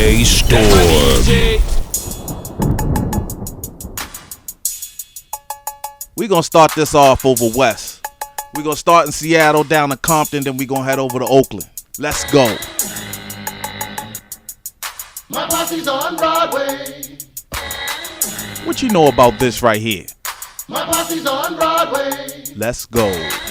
DJ Storm. We gonna start this off over west. We gonna start in Seattle, down to Compton, then we gonna head over to Oakland. Let's go. My posse's on Broadway. What you know about this right here? My posse's on Broadway. Let's go.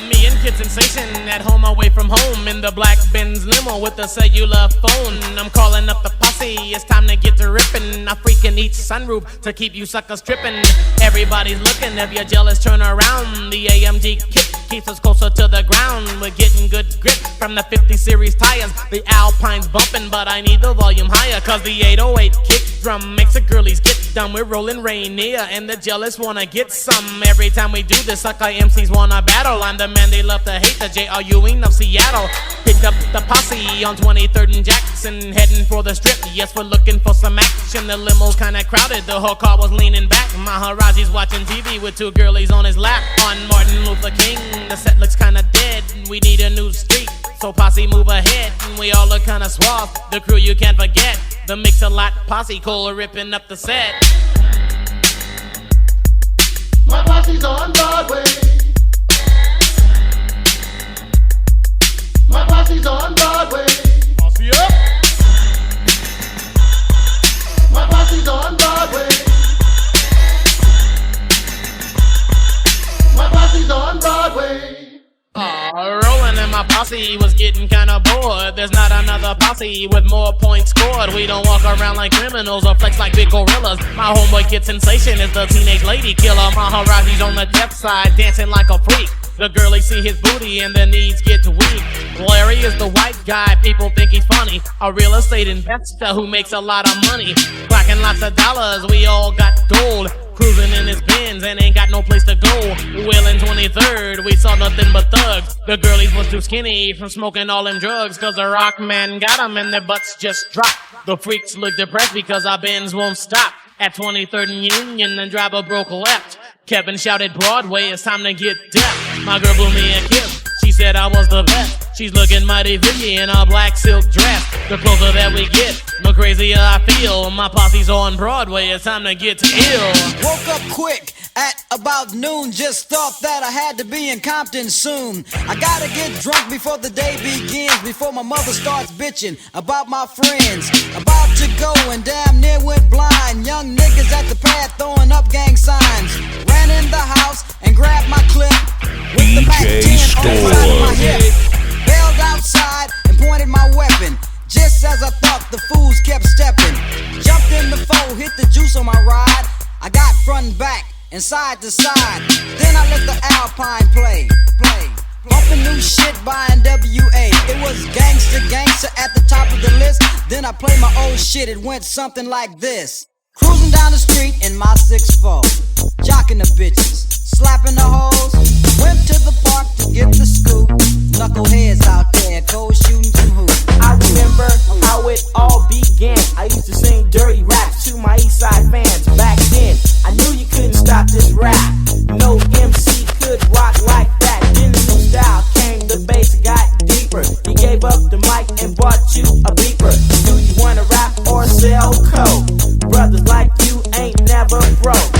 Me and Kid Sensation at home away from home in the black Benz limo with a cellular phone. I'm calling up the posse, it's time to get to ripping. I freaking each sunroof to keep you suckers tripping. Everybody's looking, if you're jealous turn around. The AMG kick keeps us closer to the ground. We're getting good grip from the 50 series tires. The Alpine's bumping, but I need the volume higher, cause the 808 kick drum makes the girlies get dumb. We're rolling Rainier and the jealous wanna get some. Every time we do this, sucker MCs wanna battle. I'm the man they love to hate, the J.R. Ewing of Seattle. Picked up the posse on 23rd and Jackson, heading for the strip. Yes, we're looking for some action. The limo's kinda crowded, the whole car was leaning back. Maharaji's watching TV with two girlies on his lap. On Martin Luther King, the set looks kinda dead. We need a new street, so posse move ahead. We all look kinda suave, the crew you can't forget. The Mix-a-Lot posse, Cole ripping up the set. My posse's on Broadway. My posse's on Broadway. Posse up! My posse's on Broadway. My posse's on Broadway. Rolling in my posse was getting kinda bored. There's not another posse with more points scored. We don't walk around like criminals or flex like big gorillas. My homeboy Kid Sensation is the teenage lady killer. Maharaji's on the left side dancing like a freak. The girlies see his booty and their knees get weak. Larry is the white guy, people think he's funny. A real estate investor who makes a lot of money. Clocking lots of dollars, we all got gold. Cruising in his Benz and ain't got no place to go. Well, in 23rd, we saw nothing but thugs. The girlies was too skinny from smoking all them drugs, cause the rock man got them and their butts just dropped. The freaks look depressed because our Benz won't stop. At 23rd and Union, the driver broke left. Kevin shouted, Broadway, it's time to get deaf. My girl blew me a kiss. She said I was the best. She's looking mighty pretty in a black silk dress. The closer that we get, the crazier I feel. My posse's on Broadway, it's time to get ill. Woke up quick at about noon. Just thought that I had to be in Compton soon. I gotta get drunk before the day begins, before my mother starts bitching about my friends. About to go and damn near went blind. Young niggas at the pad throwing up gang signs. Ran in the house and grabbed my clip with the back 10 on the side of my hip. Bailed outside and pointed my weapon. Just as I thought, the fools kept stepping. Jumped in the foe, hit the juice on my ride. I got front and back and side to side. Then I let the Alpine play. Bumping new shit by NWA. It was Gangster Gangsta at the top of the list. Then I played my old shit, it went something like this. Cruising down the street in my 6'4", jocking the bitches, slapping the hoes. Went to the park to get the scoop. Knuckleheads out there, cold shooting some hoops. I remember how it all began. I used to sing dirty raps to my Eastside fans. Back then, I knew you couldn't stop this rap. No MC could rock like that. Then the new style came, the bass got deeper. He gave up the mic and bought you a beeper. Do you wanna rap or sell coke? Brothers like you ain't never broke.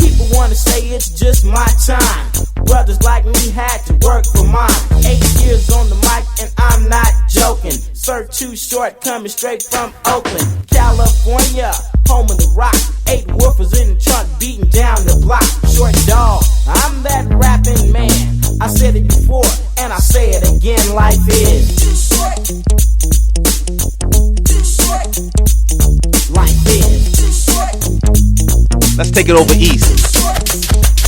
People wanna say it's just my time. Brothers like me had to work for mine. 8 years on the mic and I'm not joking. Sir Too Short coming straight from Oakland, California, home of the rock. 8 woofers in the trunk beating down the block. Short dog, I'm that rapping man. I said it before and I say it again. Life is too short. Too short. Life is too short. Let's take it over east.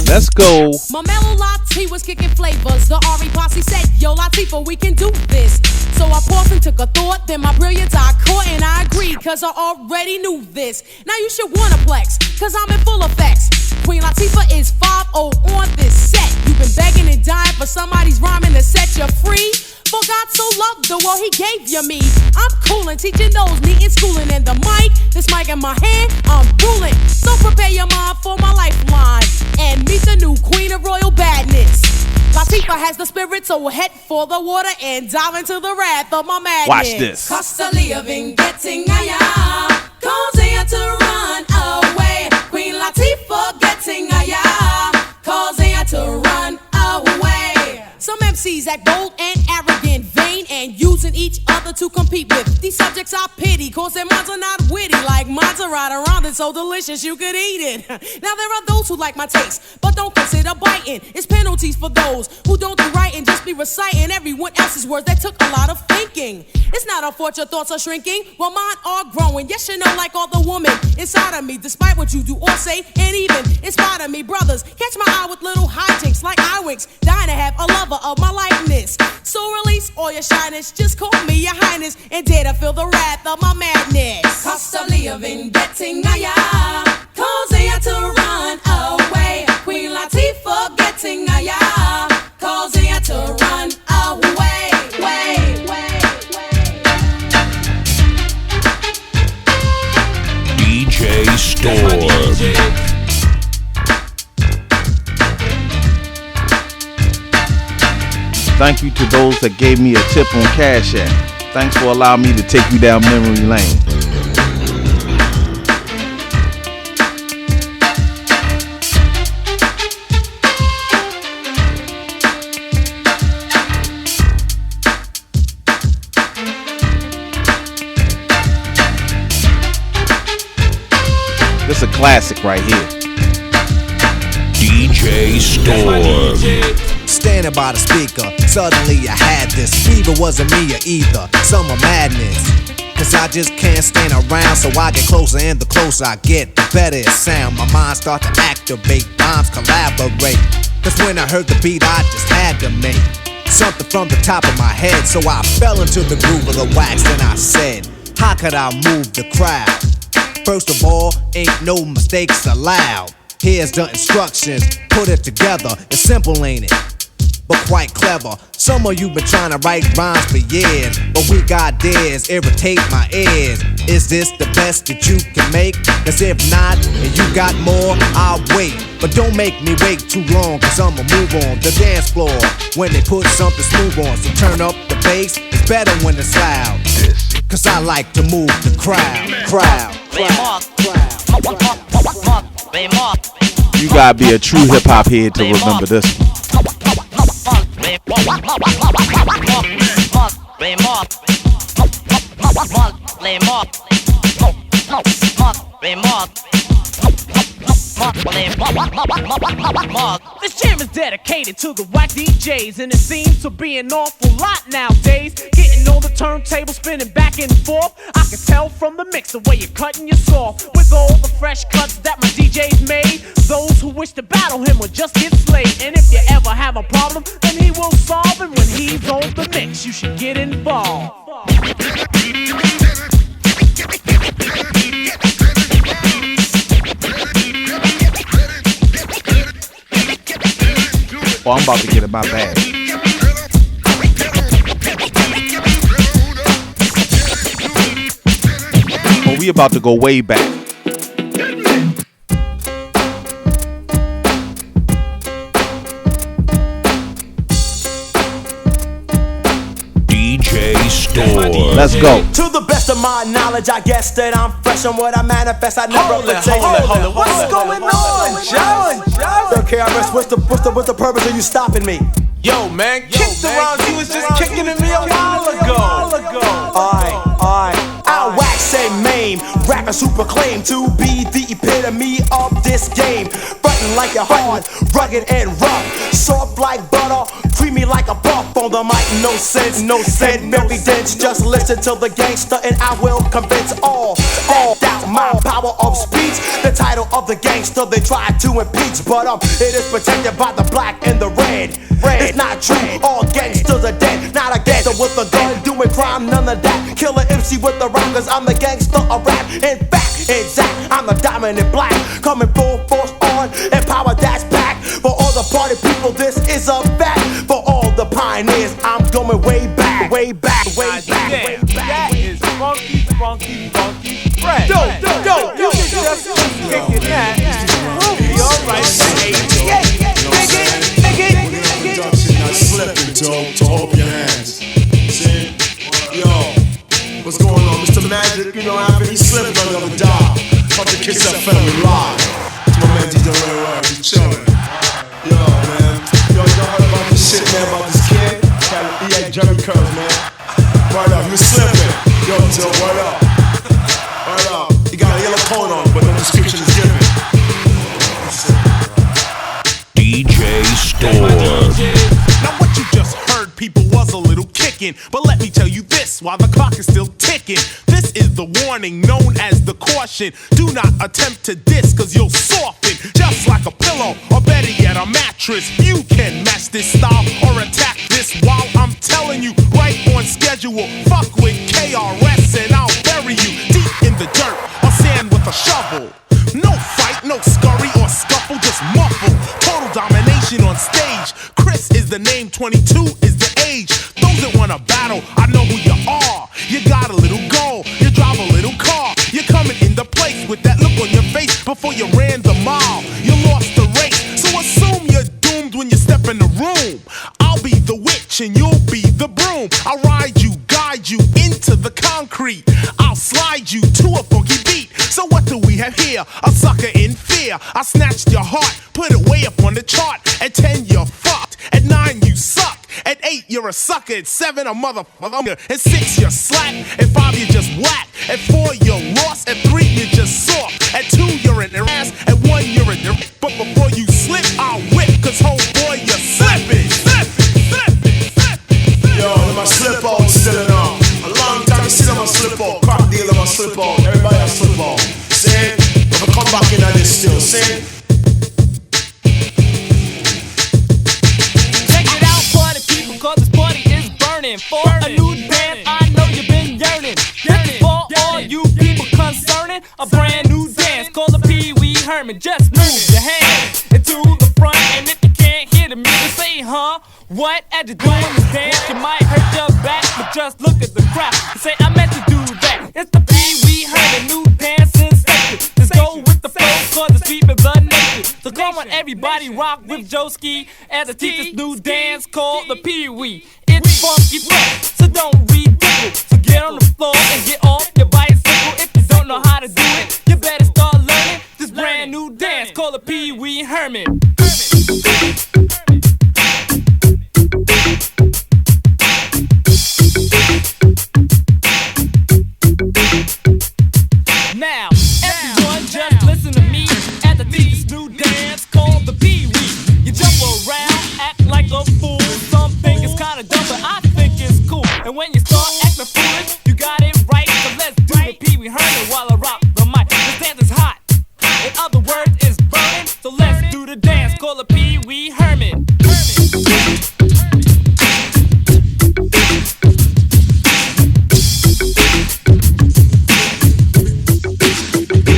Let's go. My mellow Latifah was kicking flavors. The Ari Posse said, yo, Latifah, we can do this. So I paused and took a thought. Then my brilliance I caught and I agreed, cause I already knew this. Now you should wanna flex, cause I'm in full effects. Queen Latifah is 5-0 on this set. You've been begging and dying for somebody's rhyming to set you free. For God so loved the world, he gave you me. I'm coolin', teaching those needin' schooling. And the mic, this mic in my hand, I'm ruling. So prepare your mind for my lifeline and meet the new queen of royal badness. Latifah has the spirit, so head for the water and dive into the wrath of my madness. Watch this. Cost of living getting higher, causing her to run away. Queen Latifah getting higher, causing her to run away. Some MCs act bold and arrogant, vain, and using each other to compete with. These subjects I pity, cause their minds are not witty. Like mines are right around it, so delicious you could eat it. Now there are those who like my taste, but don't consider biting. It's penalties for those who don't do right and just be reciting everyone else's words that took a lot of thinking. It's not unfortunate thoughts are shrinking, while mine are growing. Yes, you know, like all the women inside of me, despite what you do or say, and even in spite of me, brothers, catch my eye with little hijinks like eye winks, dying to have a lover of my likeness. So release all your shyness, just call me your highness, and dare to feel the wrath of my madness. Cost of living getting higher, causing her to run away. Queen Latifah getting higher, causing her to run away. DJ Storm. Thank you to those that gave me a tip on Cash App. Thanks for allowing me to take you down memory lane. This is a classic right here. DJ Storm. Standing by the speaker, suddenly I had this. Fever wasn't me or either, summer madness. Cause I just can't stand around, so I get closer, and the closer I get, the better it sound. My mind start to activate, rhymes collaborate. Cause when I heard the beat, I just had to make something from the top of my head. So I fell into the groove of the wax, and I said, how could I move the crowd? First of all, ain't no mistakes allowed. Here's the instructions, put it together. It's simple, ain't it? But quite clever. Some of you been trying to write rhymes for years, but we got dares, irritate my ears. Is this the best that you can make? Cause if not, and you got more, I'll wait. But don't make me wait too long, cause I'ma move on the dance floor when they put something smooth on. So turn up the bass, it's better when it's loud. Cause I like to move the crowd. You gotta be a true hip hop head to remember this one. This jam is dedicated to the whack DJs, and it seems to be an awful lot nowadays. Getting on the turntable, spinning back and forth. I can tell from the mix the way you're cutting your soft. With all the fresh cuts that my DJ's made, those who wish to battle him will just get slayed. And if you ever have a problem, then he will solve it. When he's on the mix, you should get involved. Oh, I'm about to get in my bag. Oh, we about to go way back. DJ Storm. Let's go. To the best of my knowledge, I guess that I'm fresh on what I manifest. I never pretend. What's going on, John? Don't care, what's the purpose of you stopping me? Yo, man, kicked around. You was just kicking at me a while ago. Alright. I wax say maim, rappers who proclaim to be the epitome of this game. Frontin' like you're hard, rugged and rough, soft like butter, creamy like a puff on the mic. No sense, and very dense. Just listen to the gangster and I will convince all that my power of speech. The title of the gangster they try to impeach, but it is protected by the black and the red. It's not true, all gangsters are dead. Not a gangster with a gun doing crime, none of that. Killer MC with the rhyme, cause I'm the gangster of rap. In fact, exact, I'm the dominant black, coming full force on and power that's back. For all the party people, this is a fact. For all the pioneers, I'm going way back. That is funky fresh. Yo, you can just kick that. Be alright. magic, you know, Anthony Slippin on the job. About to kiss that family live. It's my man DJ Ray Roy, he's chillin'. Yo, man. Yo, y'all heard about this shit, man, about this kid? He had Jerry Curls, man. Word up, you slippin'. Yo, Joe, word up. Word up. He got a yellow coat on, but no description is given. DJ Storm. Now what you just heard, people, was a little kicking. But let me tell you this, while the clock is still ticking, this is the warning known as the caution. Do not attempt to diss, cause you'll soften just like a pillow, or better yet, a mattress. You can match this style or attack this while I'm telling you, right on schedule. Fuck with KRS and I'll bury you deep in the dirt or sand with a shovel. No fight, no scurry or scuffle, just muffle. Total domination on stage. Chris is the name, 22 is the age. Those that wanna battle, I know who you are. You got a little goal, you drive a little car. You're coming in the place with that look on your face before you ran the mile. You lost the race, so assume you're doomed when you step in the room. I'll be the witch and you'll be the broom. I'll ride you, guide you into the concrete. I'll slide you to a funky beat. So what do we have here? A sucker in fear. I snatched your heart, put it way up on the chart. At 10 you're fucked, at 9 you suck. At 8 you're a sucker, at 7 a motherfucker. At 6 you're slack, at 5 you just whack. At 4 you're lost, at 3 you just soft. At 2 you're in their ass, at 1 you're in their. But before you slip, I'll whip, cause homeboy you're slipping. Yo, my slip on still on. A long time you sit on my slip on. Crack deal on my slip on. Everybody has slip on. See? If I come back in on this still, see? Check it out, party people, cause this party is burning. For a new dance, I know you've been yearning. This is for all you people concerning a brand new dance called the Pee Wee Herman. Just move your hands into the front, and if you can't hear the music, say, huh? What? As you're doing this dance, you might hurt your back, but just look at the crowd and say, I meant to do that. It's the Pee Wee Herman new dance sensation. Just go with the flow, cause it's sweeping the nation. So come on, everybody, rock with Joeski as I teach this new dance called the Pee Wee. It's funky fresh, so don't ridicule. So get on the floor and get off your bicycle. If you don't know how to do it, you better start learning this brand new dance called the Pee Wee Herman. Now, everyone just listen to me as I teach this new dance called the Pee Wee. You jump around, act like a fool. Some think it's kinda dumb, but I think it's cool. And when you start acting foolish, you got it right. So let's do the Pee Wee Herman while I rock the mic. This dance is hot. In other words, it's burning. So let's do the dance called the Pee Wee Herman.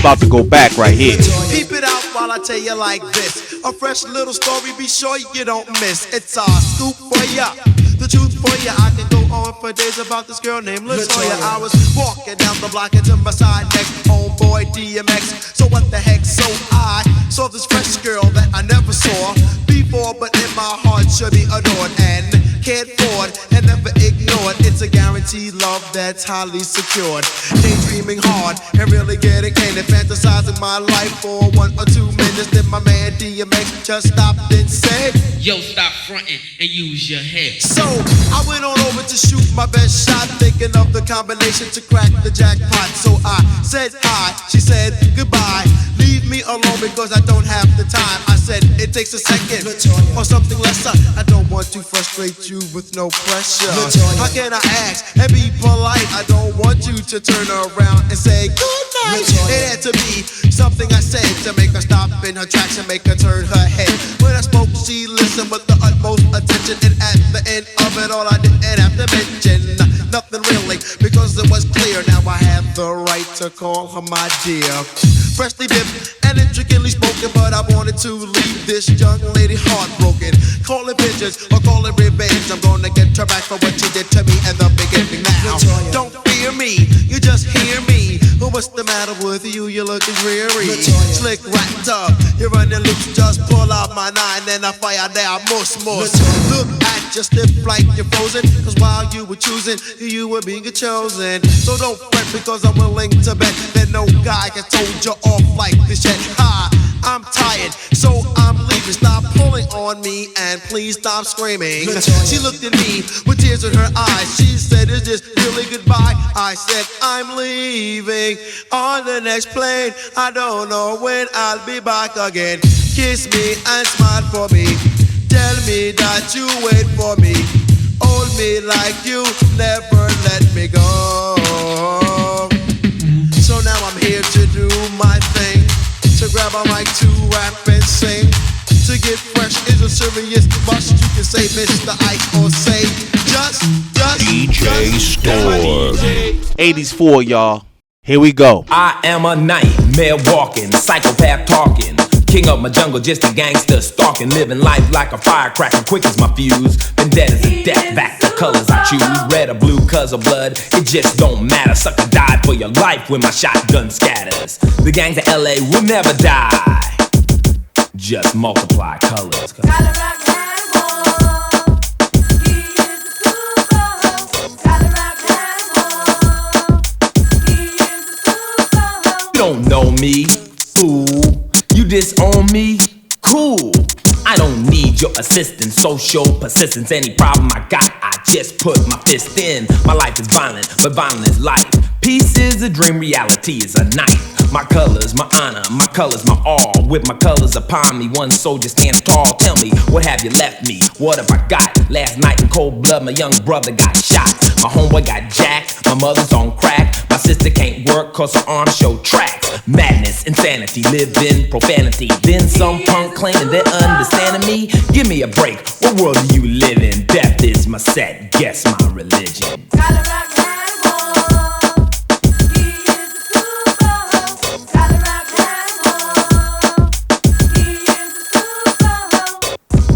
About to go back right here. Keep it out while I tell you like this. A fresh little story, be sure you don't miss. It's a scoop for ya, the truth for ya. I can go on for days about this girl named Latoya. I was walking down the block into my side next homeboy DMX. So what the heck? So I saw this fresh girl that I never saw before, but in my heart should be adored and cared for and never ignored. It's a guaranteed love that's highly secured. Daydreaming hard and really getting in and fantasizing my life for 1 or 2 minutes. Then my man DMX just stopped and said, yo, stop fronting and use your head. So I went on over to shoot my best shot, thinking of the combination to crack the jackpot. So I said hi, she said goodbye. Leave me alone because I don't have the time. I said it takes a second or something lesser. I don't want to frustrate you with no pressure. How can I ask and be polite? I don't want you to turn around and say good night. It had to be something I said to make her stop in her tracks and make her turn her head. When I spoke, she listened with the utmost attention, and at the end of it all, I didn't have to mention nothing really, because it was clear. Now I have the right to call her my dear. Freshly dipped and intricately spoken, but I wanted to leave this young lady heartbroken. Call it vengeance or call it revenge. I'm gonna get her back for what she did to me in the beginning. Now, don't fear me, you just hear me. Who what's the matter with you? You're looking dreary. Slick right up, you run your lips, just pull out my 9 and I fire there, most. Look at your stiff like you're frozen, cause while you were choosing, you were being chosen. So don't fret because I'm willing to bet that no guy can told you off like this yet. Hi, I'm tired, so I'm leaving. Stop pulling on me and please stop screaming. She looked at me with tears in her eyes. She said, is this really goodbye? I said, I'm leaving on the next plane. I don't know when I'll be back again. Kiss me and smile for me. Tell me that you wait for me. Hold me like you never let me go. So now I'm here to do my thing, to grab a mic, to rap and sing. To get fresh is a serious must. You can say Mr. Ike or say just DJ Store. 80's 4, y'all. Here we go. I am a nightmare walking, psychopath talking, king of my jungle, just a gangster stalking, living life like a firecracker, quick as my fuse. Been dead as a death, back the colors I choose, red or blue, cause of blood, it just don't matter. Sucker died for your life when my shotgun scatters. The gangs of LA will never die, just multiply colors. You don't know me, fool. You disown me? Cool. I don't need your assistance, social persistence. Any problem I got, I just put my fist in. My life is violent, but violent is life. Peace is a dream, reality is a knife. My colors, my honor, my colors, my all. With my colors upon me, one soldier standing tall. Tell me, what have you left me? What have I got? Last night in cold blood, my young brother got shot. My homeboy got jacked, my mother's on crack. My sister can't work cause her arms show tracks. Madness, insanity, live in profanity. Then some punk claiming they're understanding me. Give me a break, what world do you live in? Death is my set, guess my religion.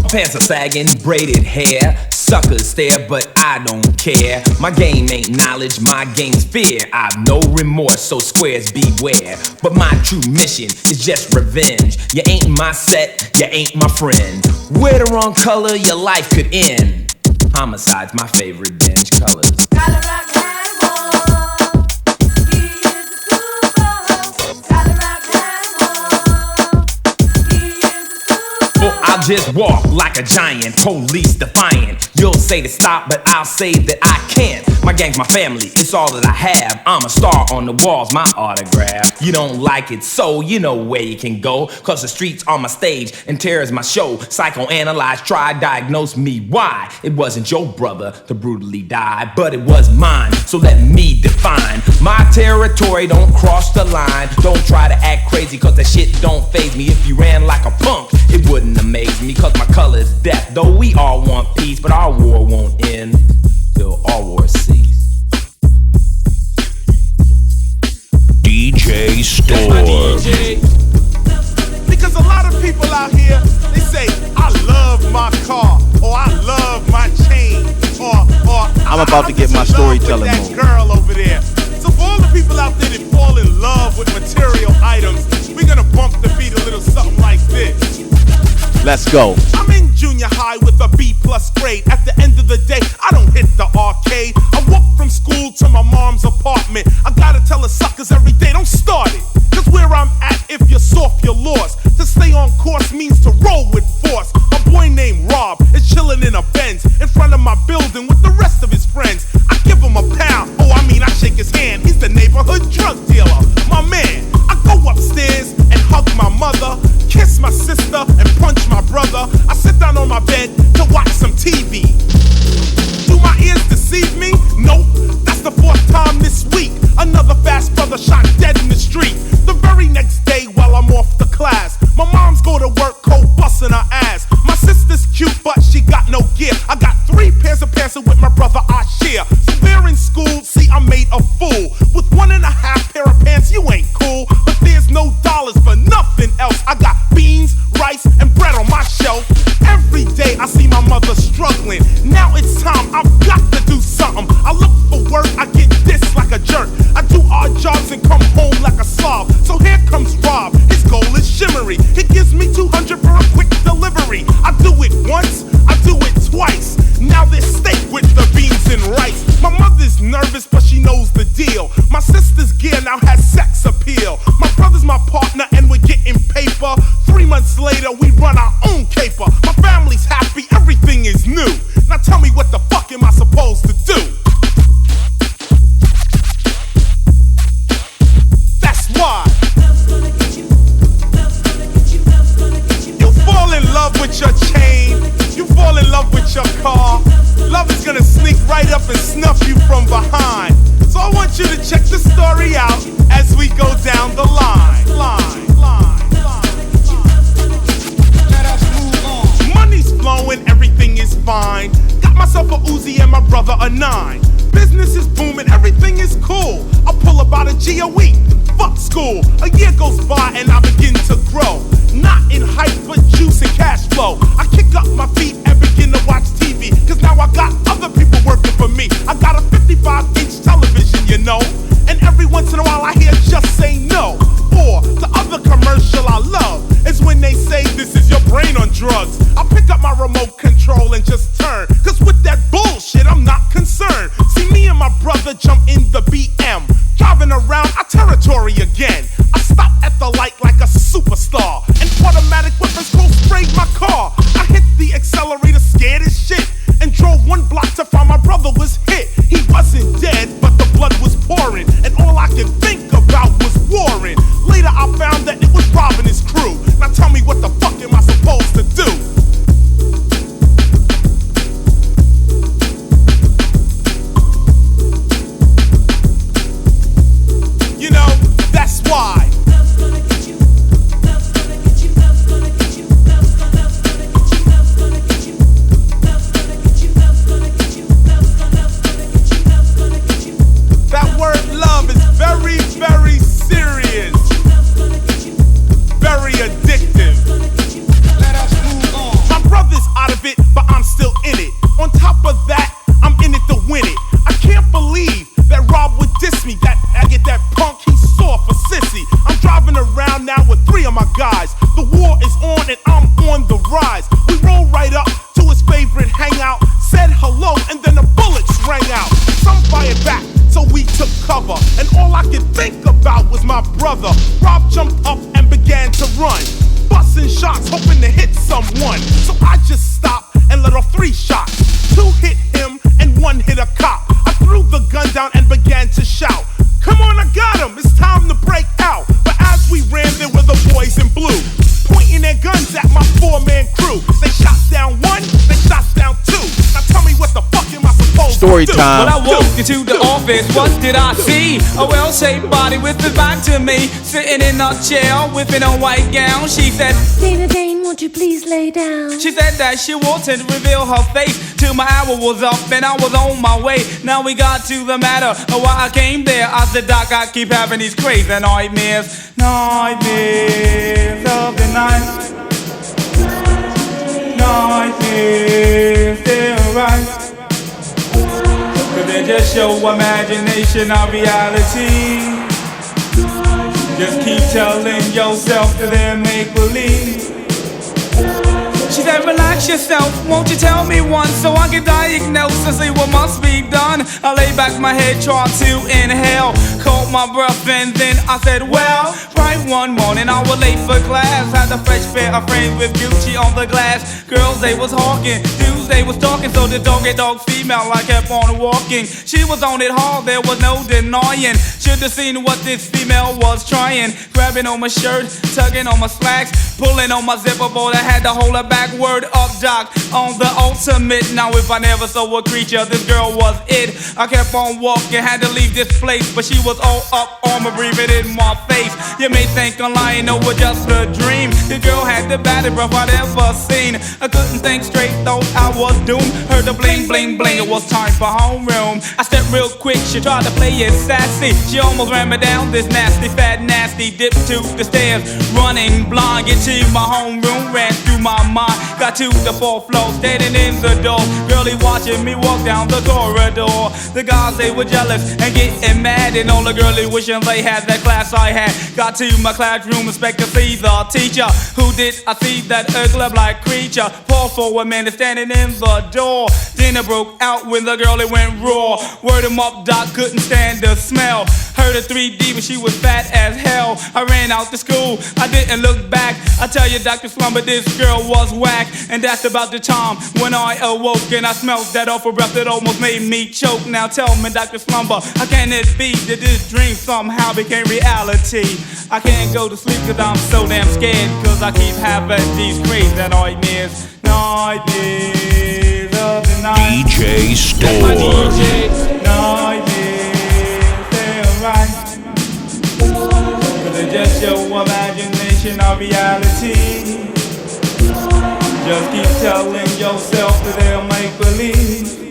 Pants are sagging, braided hair. Suckers stare, but I don't care. My game ain't knowledge, my game's fear. I've no remorse, so squares beware. But my true mission is just revenge. You ain't my set, you ain't my friend. Wear the wrong color, your life could end. Homicide's my favorite binge colors. I'll just walk like a giant, police defiant. You'll say to stop, but I'll say that I can't. My gang's my family, it's all that I have. I'm a star on the walls, my autograph. You don't like it, so you know where you can go. Cause the streets are my stage and terror's my show. Psychoanalyze, try, diagnose me. Why? It wasn't your brother to brutally die, but it was mine, so let me define my territory. Don't cross the line, don't try to act crazy, cause that shit don't faze me. If you ran like a punk, it wouldn't amaze me, cause my color is death. Though we all want peace, but our war won't end till all wars cease. DJ Store. Because a lot of people out here, they say, I love my car, or I love my chain, or I'm about to get my storytelling that mode. girl over there. So for all the people out there that fall in love with material items, we're gonna bump the beat a little something like this. Let's go. I'm in junior high with a B+ grade. At the end of the day, I don't hit the arcade. I walk from school to my mom's apartment. I gotta tell the suckers every day, don't start it. Cause where I'm at, if you're soft, you're lost. To stay on course means to roll with force. A boy named Rob is chilling in a Benz in front of my building with the rest of his friends. I give him a pound, I shake his hand. He's the neighborhood drug dealer, my man. I go upstairs and hug my mother, kiss my sister and punch my brother. I sit down on my bed to watch some TV. Do my ears deceive me? Nope, that's the 4th time this week. Another fast brother shot dead in the street. The very next day while I'm off to class, my mom's go to work cold busting her ass. My sister's cute but she got no gear. I got 3 pairs of pants with my brother I share. So we're in school, see I made a fool. With 1.5 pair of pants you ain't cool. But there's no dollars for nothing else. I got beans, rice and bread on my shelf. Every day I see my mother struggling. Now it's time, I've got to do something. I look for work, I get this like a jerk. I do odd jobs and come home My sister's gear now has sex appeal. My brother's my partner and we're getting paper. 3 months later, we run our own caper. My family's happy, everything is new. Now tell me what the fuck am I supposed to do? That's why you fall in love with your chain, you fall in love with your car. Love is gonna sneak right up and snuff you from behind. So I want you to check the story out as we go down the line. Money's flowing, everything is fine. Got myself a Uzi and my brother a 9. Business is booming, everything is cool. I pull about a G a week. Fuck school. A year goes by and I begin to grow. Not in height, but juice and cash flow. I kick up my feet and begin to watch TV. Cause now I got other people working for me. I got a 55-inch television, you know. And every once in a while I hear just say no. Or the other commercial I love is when they say this is your brain on drugs. I pick up my remote control and just turn. Cause with that bullshit I'm not concerned. See me and my brother jump in the BM. Driving around our territory again. I stop at the light like a superstar. And automatic weapons cold sprayed my car. I hit the accelerator scared as shit. And drove 1 block to find my brother was hit. He wasn't dead, but the blood was pouring. And all I could think about was Warren. Later I found that it was Rob and his crew. Now tell me what the fuck am I supposed to do? You know, that's why. That word love is very, very serious. Very addictive. My brother's out of it, but I'm still in it. On top of that, I'm in it to win it. I can't believe that Rob would diss me. That I get that punk, he's sore for sissy. I'm driving around now with 3 of my guys. The war is on and I'm on the rise. We roll right up to his favorite hangout. Said hello and then the bullets rang out. Some fired back, so we took cover. And all I could think about was my brother. Rob jumped up and began to run, busting shots, hoping to hit someone. So I just stopped and let off 3 shots. 2 hit him and 1 hit a cop. I threw the gun down and began to shout, come on, I got him, it's time to break out. But as we ran, there were the boys in blue, pointing their guns at my 4-man crew. They shot down 1, they shot down 2. Now tell me what the fuck am I supposed Story to do? time. Well, I walked into the office, what did I see? A well-shaped body with his back to me, sitting in a chair with a white gown. She said, Dane, won't you please lay down? She said that she wanted to reveal her face till my hour was up and I was on my way. Now we got to the matter of why I came there. I said, Doc, I keep having these crazy nightmares. Nightmares of the night. Nightmares, they're right. Cause they just show imagination of reality. Just keep telling yourself that they're make-believe. She said, relax yourself, won't you tell me once so I can diagnose and see what must be done. I lay back my head, tried to inhale, caught my breath and then I said, well, right one morning I was late for class. Had a fresh pair of frames with Gucci on the glass. Girls, they was hawking, dudes, they was talking. So the dog female, I kept on walking. She was on it hard, there was no denying. Should've seen what this female was trying. Grabbing on my shirt, tugging on my slacks, pulling on my zipper board, I had to hold her back. Word up, Doc, on the ultimate. Now if I never saw a creature, this girl was it. I kept on walking, had to leave this place, but she was all up on me, breathing in my face. You may think I'm lying, no, it was just a dream. The girl had the baddest breath I'd ever seen. I couldn't think straight, thought I was doomed. Heard the bling, bling, bling, it was time for homeroom. I stepped real quick, she tried to play it sassy. She almost ran me down this nasty, fat, nasty. Dipped to the stairs, running blind. Get to my homeroom, ran through my mind. Got to the 4th floor, standing in the door. Girlie watching me walk down the corridor. The guys, they were jealous and getting mad, and all the girlie wishing they had that class I had. Got to my classroom, expect to see the teacher. Who did I see that ugly black creature? Pause for a minute, standing in in the door. Then it broke out when the girl it went raw. Word him up, Doc couldn't stand the smell. Heard her 3D, but she was fat as hell. I ran out to school, I didn't look back. I tell you, Dr. Slumber, this girl was whack. And that's about the time when I awoke and I smelled that awful breath that almost made me choke. Now tell me, Dr. Slumber, how can it be that this dream somehow became reality? I can't go to sleep cause I'm so damn scared, cause I keep having these crazy nightmares. Nightmares of the night. DJ Store. Nightmares, they're right. Cause they just your imagination of reality. Just keep telling yourself that they'll make believe.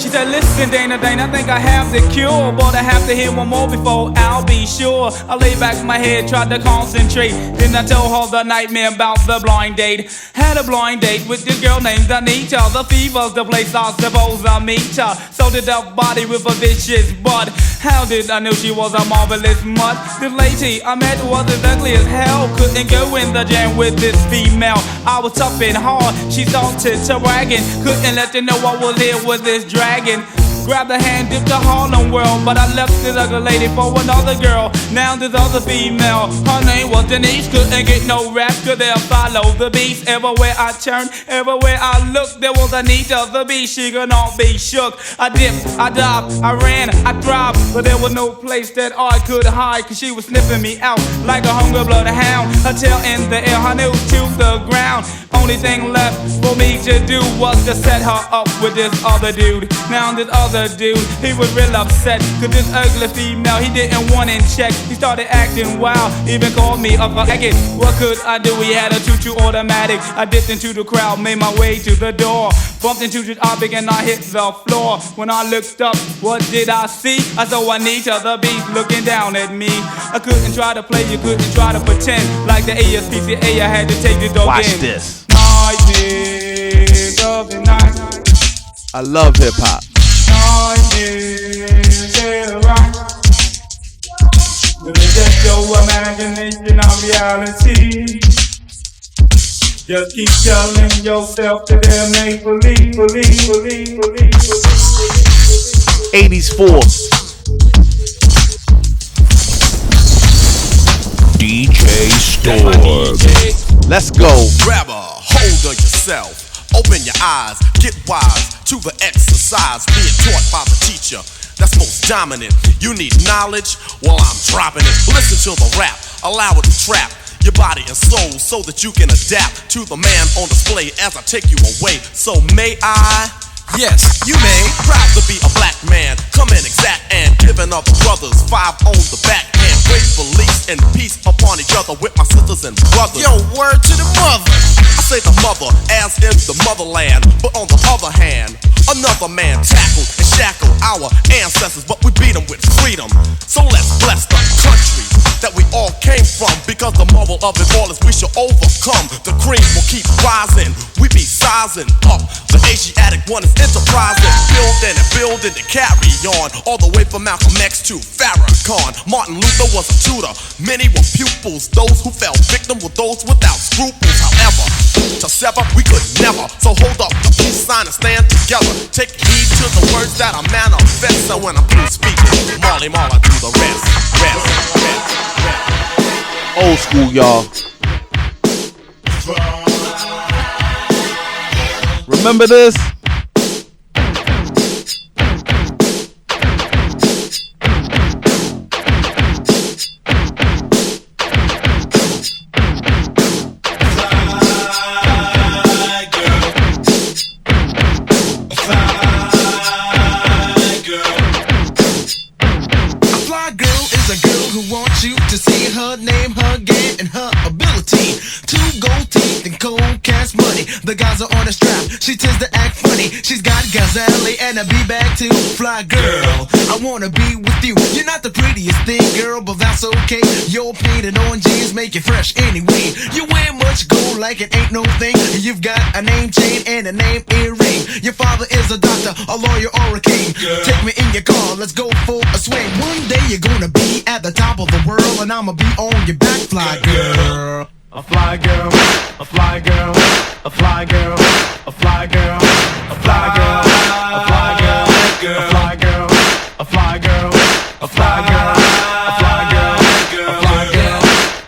She said, listen, Dane, I think I have the cure, but I have to hear one more before I'll be sure. I lay back my head, tried to concentrate. Then I told her the nightmare about the blind date. Had a blind date with this girl named Anita. The fever's the place I suppose I meet her. So did that body with a vicious butt. How did I know she was a marvelous mutt? This lady I met was as ugly as hell. Couldn't go in the jam with this female. I was tough and hard, she started to wagging. Couldn't let you know I was here with this dragon. Grabbed her hand, dipped the Harlem world, but I left this ugly lady for another girl. Now this other female, her name was Denise. Couldn't get no rap, could they follow the beast? Everywhere I turned, everywhere I looked, there was Anita, the beast. She could not be shook. I dipped, I dived, I ran, I thrived, but there was no place that I could hide, cause she was sniffing me out like a hungry blooded hound. Her tail in the air, her nose to the ground. Only thing left for me to do was to set her up with this other dude. Now this other dude, he was real upset, cause this ugly female he didn't want in check. He started acting wild, even called me a faggot. What could I do? He had a 2-2 automatic. I dipped into the crowd, made my way to the door, bumped into the object and I hit the floor. When I looked up, what did I see? I saw Anita the beast looking down at me. I couldn't try to play, you couldn't try to pretend. Like the ASPCA, I had to take the dog in. Watch this. Nightmares of the night. I love hip hop. Nightmares, they're right. It's just your imagination of reality. Just keep telling yourself that they'll make believe. 80's force. DJ Store. Let's go. Grab a hold of yourself. Open your eyes, get wise to the exercise being taught by the teacher that's most dominant. You need knowledge? Well, I'm dropping it. Listen to the rap, allow it to trap your body and soul so that you can adapt to the man on display as I take you away. So may I? Yes, you may. Proud to be a black man, coming exact and giving other brothers 5 on the backhand. Great beliefs and peace upon each other with my sisters and brothers. Yo, word to the mother. I say the mother as in the motherland, but on the other hand, another man tackled and shackled our ancestors, but we beat them with freedom. So let's bless the country that we all came from, because the moral of it all is we shall overcome. The cream will keep rising, we be sizing up. The Asiatic one is enterprising, building to carry on, all the way from Malcolm X to Farrakhan. Martin Luther was a tutor, many were pupils. Those who fell victim were those without scruples. However, to sever we could never, so hold up the peace sign and stand together. Take heed to the words that are manifest. So when I'm through speaking, Marley Marl, I do the rest. Old school, y'all. Remember this? To see her name, her game, and her ability. 2 gold teeth and cold cash money. The guys are on the strap. She tends to act act funny. She's got gazelle and a B-bag too. Fly girl, I wanna be with you. You're not the prettiest thing, girl, but that's okay. Your painted on jeans make you fresh anyway. You wear much gold like it ain't no thing. You've got a name chain and a name earring. Your father is a doctor, a lawyer, or a king. Girl. Take me in your car, let's go for a swing. One day you're gonna be at the top of the world, and I'ma be on your back, fly girl. A fly girl, a fly girl, a fly girl, a fly girl, a fly girl, a fly girl, a fly girl, a fly girl, a fly girl, a fly girl, a fly girl,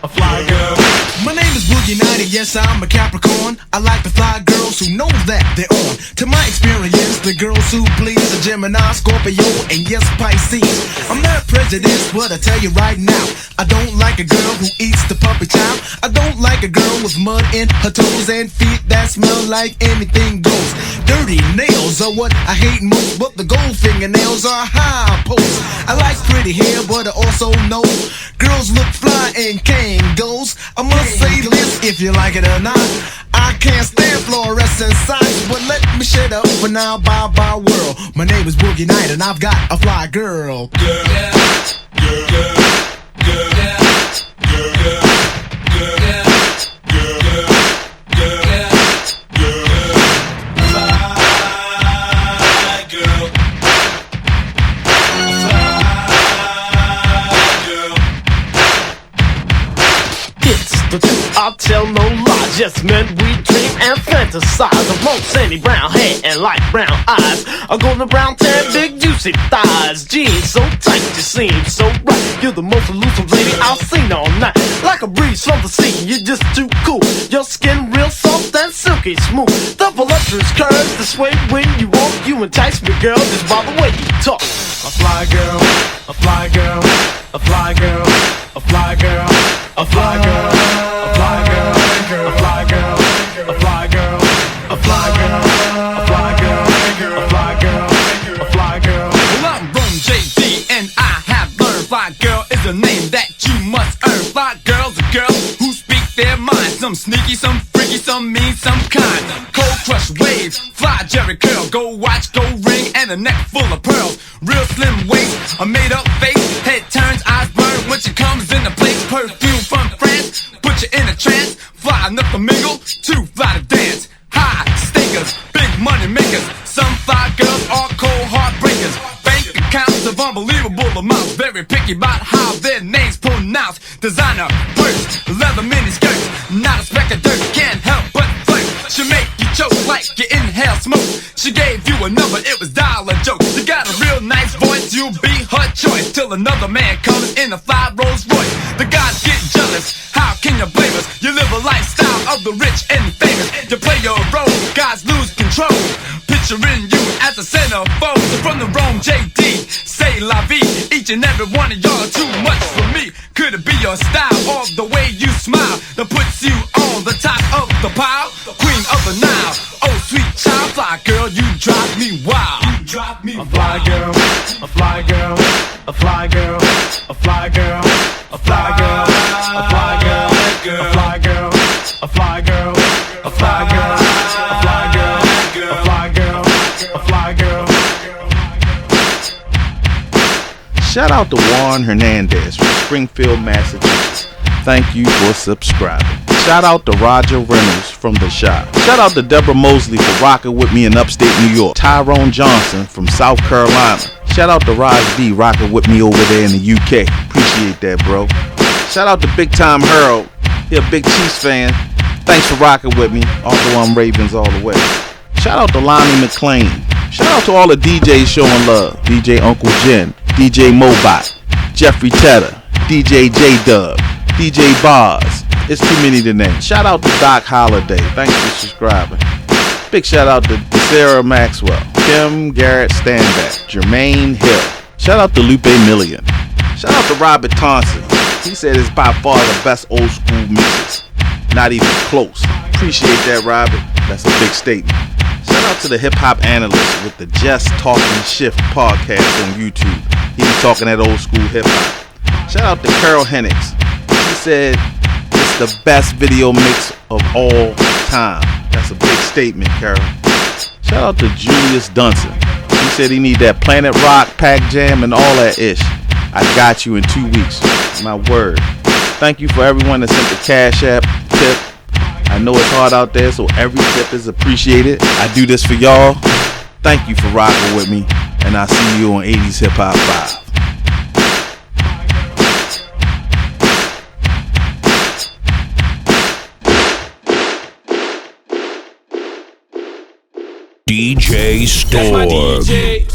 a fly girl. My name is Boogie Nighty, yes I'm a Capricorn. I like to fly girls who know that they're on. To my experience, the girls who please a Gemini, Scorpio, and yes Pisces. I'm not prejudiced, but I tell you right now, I don't like a girl who eats the puppy chow. I don't like a girl with mud in her toes and feet that smell like anything goes. Dirty nails are what I hate most, but the gold fingernails are high post. I like pretty hair, but I also know girls look fly in Kane goes. I must say this, if you like it or not, I can't stand fluorescent signs, but let me shut up for now, bye bye world. My name is Boogie Night and I've got a fly girl. Girl, girl, girl, girl, girl, girl, girl, girl. I'll tell no lie, just men we dream and fantasize of long sandy brown hair and light brown eyes, a golden brown tan, big juicy thighs, jeans so tight you seem so right. You're the most elusive lady I've seen all night. Like a breeze from the sea, you're just too cool. Your skin real soft and silky smooth. The voluptuous curves, the sway when you walk, you entice me, girl, just by the way you talk. A fly girl, a fly girl, a fly girl, a fly girl, a fly girl, a fly girl, a fly girl, a fly girl, a fly girl, a fly girl, a fly girl, a fly girl. Well, I'm from JD and I have learned fly girl is a name that you must earn. Fly girl's a girl who speak their mind. Some sneaky, some freaky, some mean, some kind. Cold crush waves, fly Jerry curl, gold watch, gold ring, and a neck full of pearls. Real slim waist, a made up face, head turns, eyes burn when she comes in the place. Perfume from France, put you in a trance. Fly enough to mingle, too fly to dance. High stakers, big money makers. Some fly girls are cold heartbreakers. Bank accounts of unbelievable amounts. Very picky about how their names pronounced. Designer purse, leather mini skirts. Not a speck of dirt, can't help but flirt. She make you choke like you inhale smoke. She gave you a number, it was dial a joke. You got a real nice voice, you'll be her choice. Till another man comes in a 5 Rolls Royce. The guys get jealous, how can you blame us? You live a lifestyle of the rich and famous. You play your role, guys lose control. Picturing you as a centerfold. So from the Rome JD, say la vie. Each and every one of y'all are too much for me. Could it be your style or the way you smile that puts you on the top of the pile? Queen of the Nile, oh sweet child, fly girl, you drive me wild. You drive me a fly girl, a fly girl, a fly girl, a fly girl, a fly girl, a fly girl, a fly girl, a fly girl, a fly girl, a fly girl, a fly girl, a fly girl. Shout out to Juan Hernandez from Springfield, Massachusetts. Thank you for subscribing. Shout out to Roger Reynolds from The Shop. Shout out to Deborah Mosley for rocking with me in upstate New York. Tyrone Johnson from South Carolina. Shout out to Raj B rocking with me over there in the UK. Appreciate that, bro. Shout out to Big Time Harold. He a big Chiefs fan. Thanks for rocking with me, although I'm Ravens all the way. Shout out to Lonnie McClain. Shout out to all the DJs showing love. DJ Uncle Jen, DJ Mobot, Jeffrey Tedder, DJ J-Dub, DJ Bars. It's too many to name. Shout out to Doc Holliday. Thanks for subscribing. Big shout out to Sarah Maxwell, Kim Garrett Standback, Jermaine Hill. Shout out to Lupe Million. Shout out to Robert Thompson. He said it's by far the best old school mixes. Not even close. Appreciate that, Robert. That's a big statement. Shout out to the hip hop analyst with the Just Talking Shift podcast on YouTube. He be talking that old school hip hop. Shout out to Carol Hennix. He said it's the best video mix of all time. That's a big statement, Carol. Shout out to Julius Dunson. He said he need that Planet Rock, Pac Jam, and all that ish. I got you in 2 weeks. My word. Thank you for everyone that sent the Cash App tip. I know it's hard out there, so every tip is appreciated. I do this for y'all. Thank you for rocking with me, and I'll see you on 80's Hip Hop 5. DJ Storm.